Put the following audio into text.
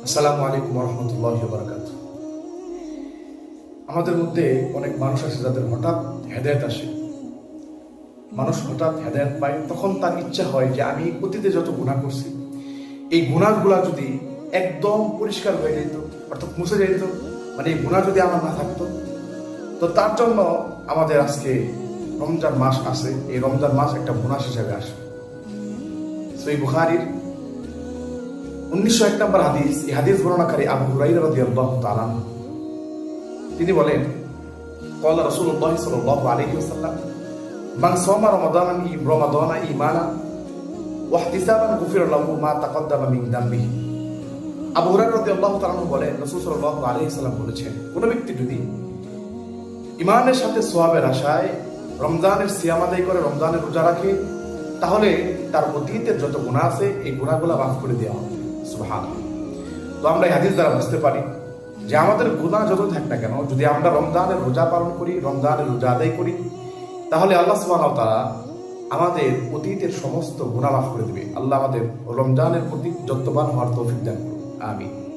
আসসালামু আলাইকুম রহমতুল্লাহি ওয়া বারাকাতুহু। আমাদের মধ্যে অনেক মানুষ আছে যাদের হঠাৎ হেদায়েত আসে। মানুষ হঠাৎ হেদায়েত পায়, তখন তার ইচ্ছা হয় যে আমি অতীতে যত গুনাহ করছি এই গুনাহগুলা যদি একদম পরিষ্কার হয়ে যেত, অর্থাৎ মুছে যেত, মানে এই গুনাহ যদি আমার না থাকতো, তো তার জন্য আমাদের আজকে রমজান মাস আছে। এই রমজান মাস একটা বোনাস হিসেবে আসে। সহিহ বুখারীর 1901 নম্বর হাদিস। এই হাদিস বর্ণনাকারী আবু হুরায়রা রাদিয়াল্লাহু তাআলা তিনি বলেন, ক্বালা রাসূলুল্লাহ সাল্লাল্লাহু আলাইহি ওয়াসাল্লাম, মান সামা রমাদানা ঈমানান ওয়া ইহতিসাবান গুফিরা লাহু মা তাকদ্দামা মিন যামবিহি। আবু হুরায়রা রাদিয়াল্লাহু তাআলা বলেন, রাসূল সাল্লাল্লাহু আলাইহি ওয়াসাল্লাম বলেছেন, কোন ব্যক্তি যদি ঈমানের সাথে সওয়াবের আশায় রমজানের সিয়াম আদায় করে, রমজানের রোজা রাখে, তাহলে তার অতীতের যত গুনাহ আছে এই গুনাহগুলো মাফ করে দেওয়া হবে। সুবহানাল্লাহ। তো আমরা এই হাদিস দ্বারা বুঝতে পারি যে আমাদের গুনাহ যত থাক না কেন, যদি আমরা রমজানের রোজা পালন করি, রমজানের রোজা আদায় করি, তাহলে আল্লাহ সুবহানাহু ওয়া তাআলা আমাদের অতীতের সমস্ত গুনাহ মাফ করে দিবে। আল্লাহ আমাদের রমজানের প্রতি যত্নবান হওয়ার তৌফিক দান করুন। আমিন।